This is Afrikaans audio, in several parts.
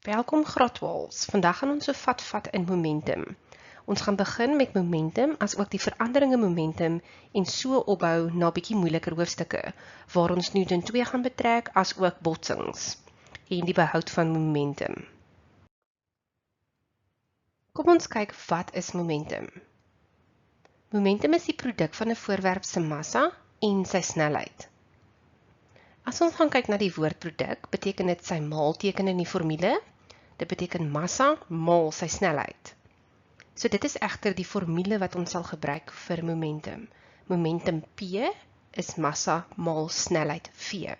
Welkom graad 12. Vandag gaan ons so vat in momentum. Ons gaan begin met momentum as ook die verandering in momentum en so opbou na bietjie moeiliker hoofstukke waar ons Newton 2 gaan betrek as ook botsings en die behoud van momentum. Kom ons kyk wat is momentum. Momentum is die produk van 'n voorwerp se massa en sy snelheid. As ons gaan kyk na die woordproduk, beteken dit sy maalteken in die formule. Dit beteken massa maal sy snelheid. So dit is egter die formule wat ons sal gebruik vir momentum. Momentum P is massa maal snelheid V.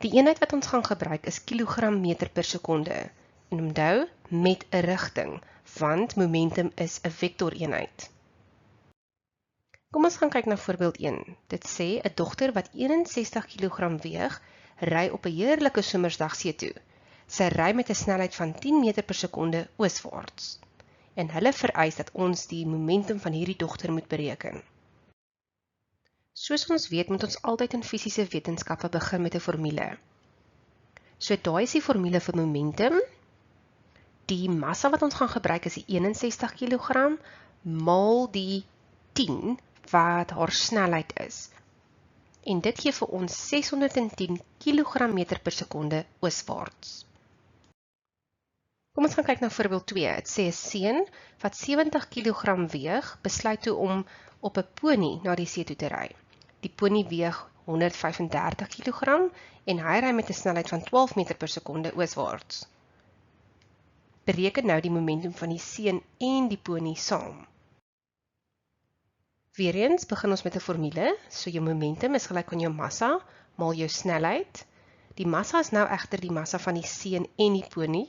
Die eenheid wat ons gaan gebruik is kilogram meter per sekonde. En onthou met 'n rigting, want momentum is 'n vektoreenheid. Kom ons gaan kyk na voorbeeld 1. Dit sê 'n dogter wat 61 kg weeg, ry op 'n heerlike somersdag see toe. Sy ry met 'n snelheid van 10 meter per sekonde ooswaarts. En hulle vereis dat ons die momentum van hierdie dogter moet bereken. Soos ons weet, moet ons altyd in fisiese wetenskappe begin met 'n formule. So daai is die formule vir momentum. Die massa wat ons gaan gebruik is die 61 kg maal die 10 wat haar snelheid is. En dit gee vir ons 610 kg meter per sekonde ooswaarts. Kom ons gaan kyk na voorbeeld 2. Het sê 'n seun wat 70 kg weeg, besluit toe om op 'n pony na die see toe te ry. Die pony weeg 135 kg en hy ry met 'n snelheid van 12 meter per sekonde ooswaarts. Bereken nou die momentum van die seun en die pony saam. Weereens begin ons met 'n formule. So jou momentum is gelyk aan jou massa maal jou snelheid. Die massa is nou egter die massa van die seun en die pony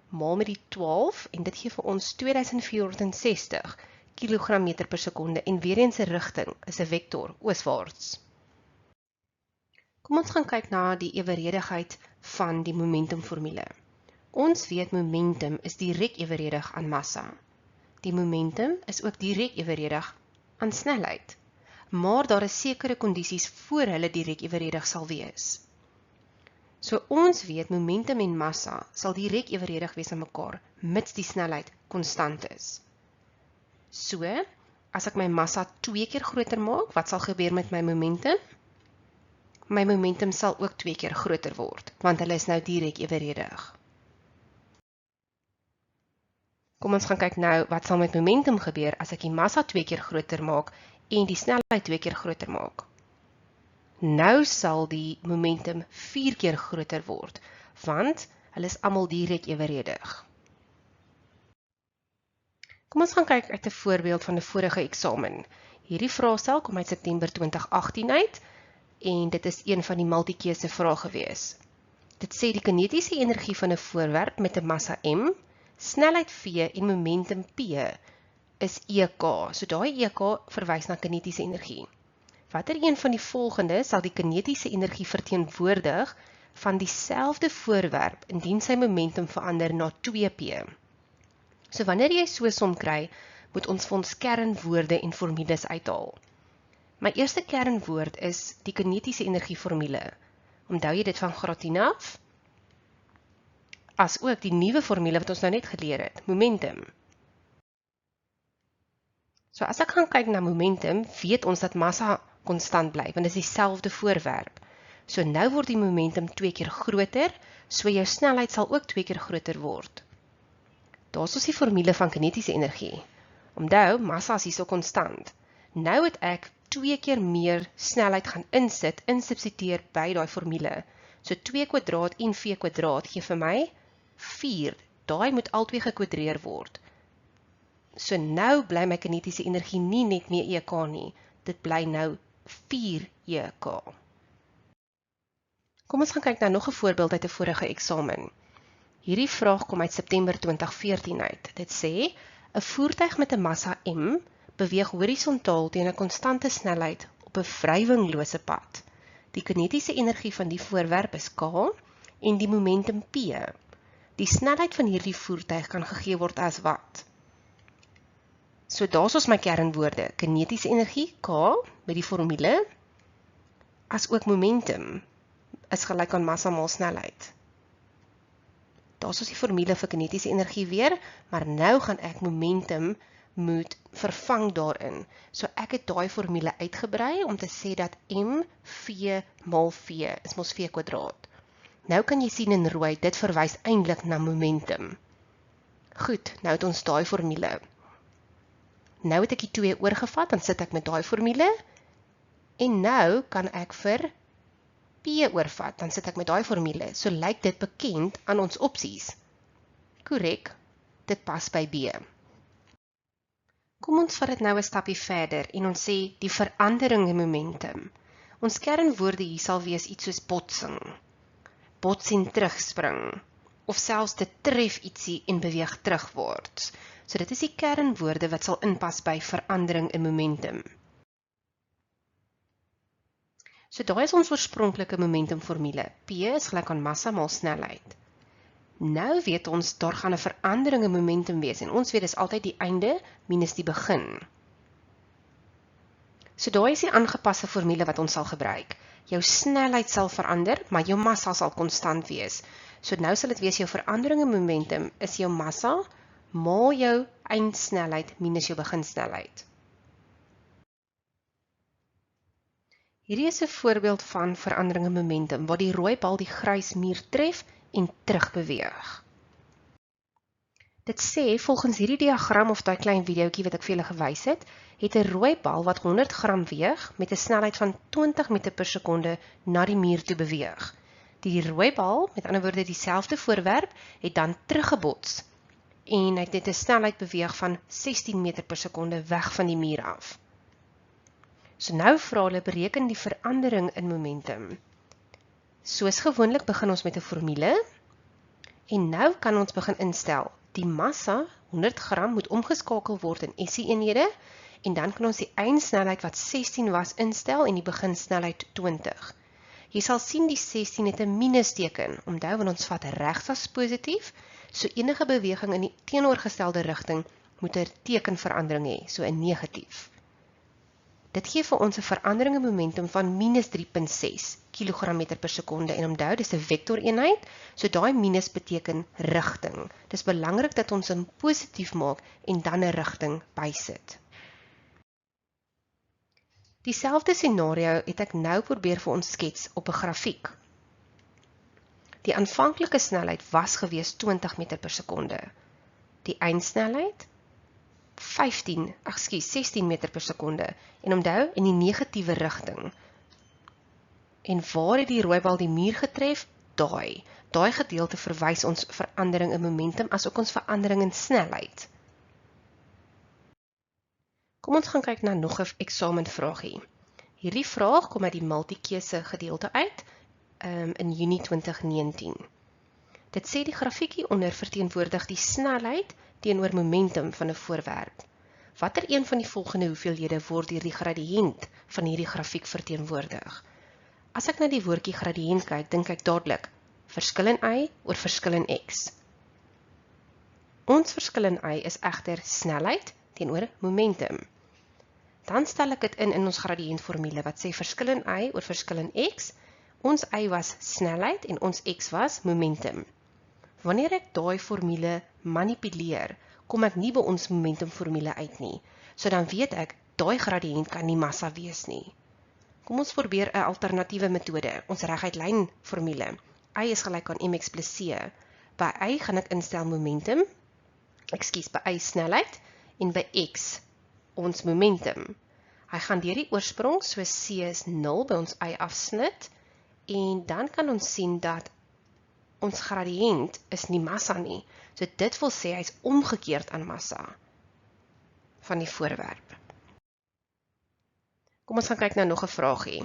maal met die 12 en dit gee vir ons 2460 kg meter per sekonde en weer eens 'n rigting is 'n vektor ooswaarts. Kom ons gaan kyk na die eweredigheid van die momentumformule. Ons weet momentum is direk eweredig aan massa. Die momentum is ook direk eweredig aan snelheid, maar daar is sekere kondisies voor hulle direk eweredig sal wees. So ons weet momentum en massa sal direk eweredig wees aan mekaar, mits die snelheid konstant is. So, as ek my massa 2 keer groter maak, wat sal gebeur met my momentum? My momentum sal ook 2 keer groter word, want hulle is nou direk eweredig. Kom ons gaan kyk nou, wat sal met momentum gebeur as ek die massa 2 keer groter maak en die snelheid 2 keer groter maak? Nou sal die momentum 4 keer groter word, want hulle is almal direk eweredig. Kom ons gaan kyk uit 'n voorbeeld van 'n vorige eksamen. Hierdie vraestel kom uit September 2018 uit en dit is een van die multikeuse vrae gewees. Dit sê die kinetiese energie van 'n voorwerp met 'n massa m, snelheid v en momentum p is EK. So daai EK verwys na kinetiese energie. Watter een van die volgende sal die kinetiese energie verteenwoordig van dieselfde voorwerp indien sy momentum verander na 2p? So wanneer jy so som kry, moet ons vir ons kernwoorde en formules uithaal. My eerste kernwoord is die kinetiese energie formule. Onthou jy dit van graad 10 af? As ook die nuwe formule wat ons nou net geleer het, momentum. So as ek gaan kyk na momentum, weet ons dat massa konstant bly, want dit is dieselfde voorwerp. So nou word die momentum 2 keer groter, so jou snelheid sal ook 2 keer groter word. Daar's ons die formule van kinetiese energie. Onthou, massa is hierso konstant. Nou het ek 2 keer meer snelheid gaan insubstitueer by daai formule. So 2 kwadraat en v kwadraat gee vir my 4. Daai moet albei gekwadreer word. So nou bly my kinetiese energie nie net meer EK nie. Dit bly nou 4 EK. Kom ons gaan kyk na nog 'n voorbeeld uit 'n vorige eksamen. Hierdie vraag kom uit September 2014 uit. Dit sê, 'n voertuig met 'n massa m beweeg horisontaal teen 'n konstante snelheid op 'n wrywinglose pad. Die kinetiese energie van die voorwerp is k en die momentum p. Die snelheid van hierdie voertuig kan gegee word as wat? So daar's ons my kernwoorde, kinetiese energie, K, met die formule, as ook momentum, is gelyk aan massa maal snelheid. daar is ons die formule vir kinetiese energie weer, maar nou gaan ek momentum moet vervang daarin. So ek het daai formule uitgebrei om te sê dat mv mal v is mos v kwadraat. Nou kan jy sien in rooi, dit verwys eintlik na momentum. Goed, nou het ons daai formule. Nou het ek die 2 oorgevat, dan sit ek met daai formule, en nou kan ek vir P oorvat, dan sit ek met daai formule. So lyk dit bekend aan ons opsies. Korrek, dit pas by B. Kom ons vat dit nou 'n stapie verder en ons sê die verandering in momentum. Ons kernwoorde hier sal wees iets soos botsing, bots en terugspring, of selfs dit tref ietsie en beweeg terugwaarts. So dit is die kernwoorde wat sal inpas by verandering in momentum. So daai is ons oorspronklike momentumformule. P is gelyk aan massa maal snelheid. Nou weet ons, daar gaan 'n verandering in momentum wees, en ons weet dis altyd die einde minus die begin. So daai is die aangepaste formule wat ons sal gebruik. Jou snelheid sal verander, maar jou massa sal konstant wees. So nou sal dit wees jou verandering in momentum is jou massa maal jou eindsnelheid minus jou beginsnelheid. Hierdie is 'n voorbeeld van verandering in momentum, waar die rooi bal die grys muur tref en terugbeweeg. Dit sê, volgens hierdie diagram of daai klein videoetjie wat ek vir julle gewys het 'n rooi bal wat 100 gram weeg met 'n snelheid van 20 meter per sekonde na die muur toe beweeg. Die rooi bal, met ander woorde dieselfde voorwerp, het dan teruggebots en hy het 'n snelheid beweeg van 16 meter per sekonde weg van die muur af. So nou vra hulle bereken die verandering in momentum. Soos gewoonlik begin ons met 'n formule en nou kan ons begin instel. Die massa, 100 gram, moet omgeskakel word in SI-eenhede en dan kan ons die eindsnelheid wat 16 was instel en die beginsnelheid 20. Jy sal sien die 16 het 'n minusteken, onthou want ons vat regs as positief, so enige beweging in die teenoorgestelde rigting moet 'n tekenverandering hê, so 'n negatief. Dit gee vir ons 'n verandering in momentum van minus 3,6 kg per sekonde en onthou, dis 'n vektoreenheid, so daai minus beteken rigting. Dis belangrik dat ons hom positief maak en dan 'n rigting bysit. Dieselfde scenario het ek nou probeer vir ons skets op 'n grafiek. Die aanvanklike snelheid was gewees 20 meter per sekonde. Die eindsnelheid 16 meter per sekonde en onthou in die negatiewe rigting. En waar het die rooi bal die muur getref? Daai gedeelte verwys ons verandering in momentum as ook ons verandering in snelheid. Kom ons gaan kyk na nog 'n eksamenvraagie. Hierdie vraag kom uit die multikeuse gedeelte uit in Junie 2019. Dit sê die grafiekie onder verteenwoordig die snelheid teenoor momentum van 'n voorwerp. Watter een van die volgende hoeveelhede word deur die gradiënt van hierdie grafiek verteenwoordig? As ek na die woordjie gradiënt kyk, dink ek dadelik verskil in y oor verskil in x. Ons verskil in y is egter snelheid teenoor momentum. Dan stel ek dit in ons gradiëntformule wat sê verskil in y oor verskil in x. Ons y was snelheid en ons x was momentum. Wanneer ek daai formule manipuleer, kom ek nie by ons momentumformule uit nie. So dan weet ek, daai gradiënt kan nie massa wees nie. Kom ons probeer 'n alternatiewe metode, ons reguit lyn formule. Y is gelyk aan mx plus c. By y gaan ek instel momentum, by y snelheid, en by x ons momentum. Hy gaan deur die oorsprong, so c is 0 by ons y afsnit, en dan kan ons sien dat ons gradiënt is nie massa nie. So dit wil sê hy is omgekeerd aan massa van die voorwerp. Kom ons gaan kyk na nog 'n vraagie.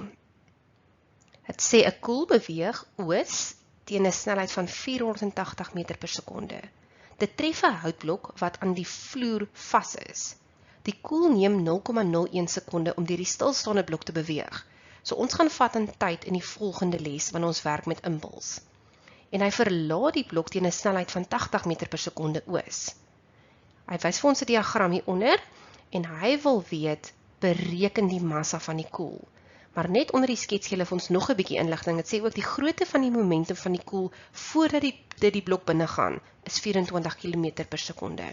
Het sê 'n koel beweeg oos teen 'n snelheid van 480 meter per sekonde. Dit tref 'n houtblok wat aan die vloer vas is. Die koel neem 0,01 sekonde om deur die stilstaande blok te beweeg. So ons gaan vat in tyd in die volgende les wanneer ons werk met impuls. En hy verlaat die blok teen 'n snelheid van 80 meter per sekonde oos. Hy wys vir ons 'n diagram hieronder en hy wil weet bereken die massa van die koel. Maar net onder die skets gee hulle vir ons nog 'n bietjie inligting. Dit sê ook die grootte van die momentum van die koel voordat dit die blok binne gaan is 24 km per sekonde.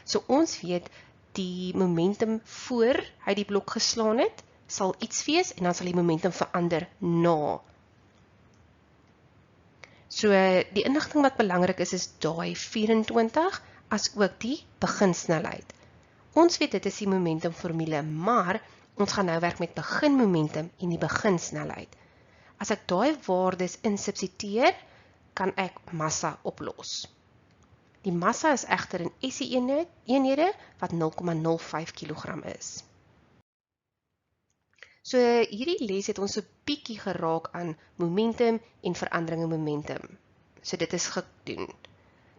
So ons weet die momentum voor hy die blok geslaan het, sal iets wees en dan sal die momentum verander na. So die inligting wat belangrik is daai 24 as ook die beginsnelheid. Ons weet dit is die momentumformule, maar ons gaan nou werk met beginmomentum en die beginsnelheid. As ek daai waardes insubstitueer, kan ek massa oplos. Die massa is egter in SI-eenhede wat 0,05 kg is. So hierdie les het ons 'n bietjie geraak aan momentum en verandering in momentum. So dit is gedoen.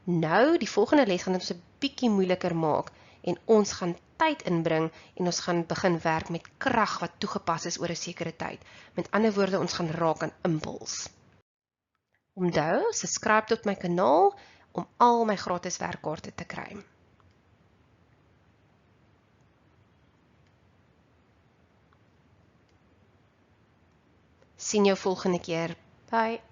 Nou, die volgende les gaan ons 'n bietjie moeiliker maak en ons gaan tyd inbring en ons gaan begin werk met krag wat toegepas is oor 'n sekere tyd. Met ander woorde, ons gaan raak aan impuls. Onthou, subscribe tot my kanaal om al my gratis werkkaarte te kry. Sien jou volgende keer. Bye.